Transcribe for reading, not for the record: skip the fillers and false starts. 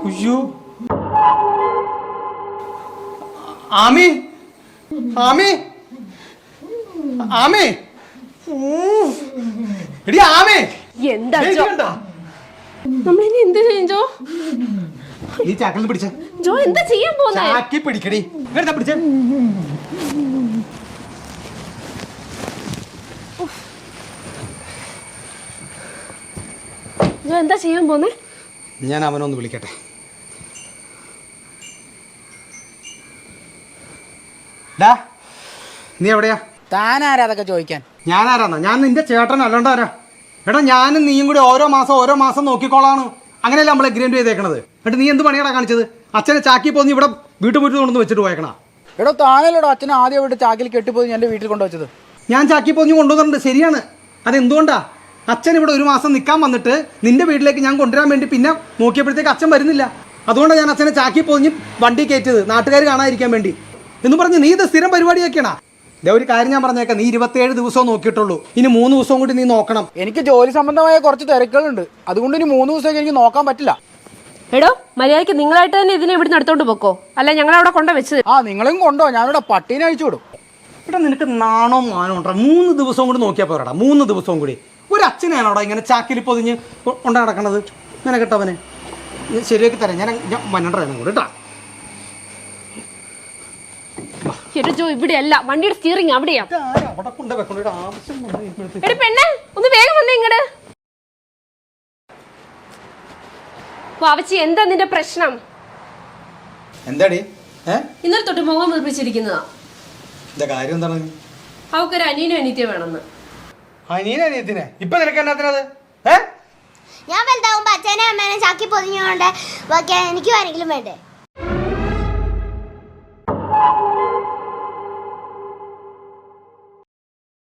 അയ്യോ ആമി ആമി ആമി എടി ആമി എന്താ നമ്മളിനി എന്ത് ചെയ്യും ജോ? നീ ചാക്കിൽ പിടിച്ച ജോ എന്താ ചെയ്യാൻ പോകുന്നേ? ചാക്കി പിടിക്കടി പിടിച്ച ജോ എന്താ ചെയ്യാൻ പോന്നേ? ഞാൻ അവനൊന്ന് വിളിക്കട്ടെ. നീ എവിടെയാ? താനാരാ അതൊക്കെ ചോദിക്കാൻ? ഞാനാരാന്നാ? ഞാൻ നിന്റെ ചേട്ടൻ അല്ലാണ്ടാരാ? എടാ ഞാനും നീയും കൂടി ഓരോ മാസം നോക്കിക്കോളാണ്. അങ്ങനെയല്ല നമ്മൾ എഗ്രിമെന്റ് ചെയ്തേക്കണത്. എന്നിട്ട് നീ എന്ത് പണിയാടാ കാണിച്ചത്? അച്ഛനെ ചാക്കി പോന്ന് ഇവിടെ വീട്ടുമുറ്റത്ത് കൊണ്ടു വെച്ചിട്ട് പോയേക്കണ. എടോ താനല്ലോടോ അച്ഛനെ ആദ്യം ഇവിടെ ചാക്കിൽ കെട്ടിപ്പോയി എൻ്റെ വീട്ടിൽ കൊണ്ടുവച്ചത്. ഞാൻ ചാക്കി പോഞ്ഞ് കൊണ്ടുവന്നിട്ടുണ്ട്, ശരിയാണ്. അതെന്തുകൊണ്ടാ? അച്ഛൻ ഇവിടെ ഒരു മാസം നിൽക്കാൻ വന്നിട്ട് നിന്റെ വീട്ടിലേക്ക് ഞാൻ കൊണ്ടുവരാൻ വേണ്ടി പിന്നെ നോക്കിയപ്പോഴത്തേക്ക് അച്ഛൻ വരുന്നില്ല. അതുകൊണ്ടാണ് ഞാൻ അച്ഛനെ ചാക്കി പോഞ്ഞ് വണ്ടി കയറ്റിയത്, നാട്ടുകാർ കാണാതിരിക്കാൻ വേണ്ടി എന്ന് പറഞ്ഞ്. നീ ഇത് സ്ഥിരം പരിപാടിയൊക്കെയാണോ? ഇതേ ഒരു കാര്യം ഞാൻ പറഞ്ഞേക്കാം, നീ 27 ദിവസവും നോക്കിയിട്ടുള്ളൂ, ഇനി 3 ദിവസവും കൂടി നീ നോക്കണം. എനിക്ക് ജോലി സംബന്ധമായ കുറച്ച് തിരക്കുകളുണ്ട്, അതുകൊണ്ട് ഇനി 3 ദിവസമൊക്കെ എനിക്ക് നോക്കാൻ പറ്റില്ല. എടോ മര്യാദയ്ക്ക് നിങ്ങളായിട്ട് തന്നെ ഇതിനെ ഇവിടുന്ന് എടുത്തോണ്ട് പോക്കോ, അല്ല ഞങ്ങളവിടെ കൊണ്ടു വെച്ചത്. ആ നിങ്ങളും കൊണ്ടോ, ഞാനിവിടെ പട്ടീനെ അയച്ചു വിടും. ഇവിടെ നിനക്ക് നാണോ മാനോ ഉണ്ടോ? 3 ദിവസവും കൂടി നോക്കിയാൽ പോരാടാ. 3 ദിവസവും കൂടി ഒരു അച്ഛനാണോടാ ഇങ്ങനെ ചാക്കിൽ പൊതിഞ്ഞ് കൊണ്ടു നടക്കണത്? ഇങ്ങനെ കേട്ടവനെ ശരിയാക്കി തരാം ഞാൻ. മന്നണ്ടേനും കൂടി കേട്ടാ. ജോ ഇവിടെയല്ല, വണ്ടിയുടെ സ്റ്റിയറിംഗ് അവിടെയാ. അവിടെ കൊണ്ട് വെക്കണ ആവശ്യം എടി പെണ്ണെ ഒന്ന് വേഗം വന്നേ ഇങ്ങട്. വാവച്ചി എന്താ നിന്റെ പ്രശ്നം? എന്താടി? ഇന്നലെ തൊട്ട് മുഖം നിർമ്മിച്ചിരിക്കുന്നതാ. കാര്യം എന്താണ്? അവക്കൊരു അനിയനും അനിയത്തിയോ വേണമെന്ന്. അനിയനെ ഇപ്പൊ നിനക്ക് എന്നാത്തിനത്? ഞാൻ വലുതാവുമ്പോ അച്ഛനെ അമ്മേനെ ചാക്കി പൊതിഞ്ഞോണ്ട് എനിക്ക് ആരെങ്കിലും വേണ്ടേ?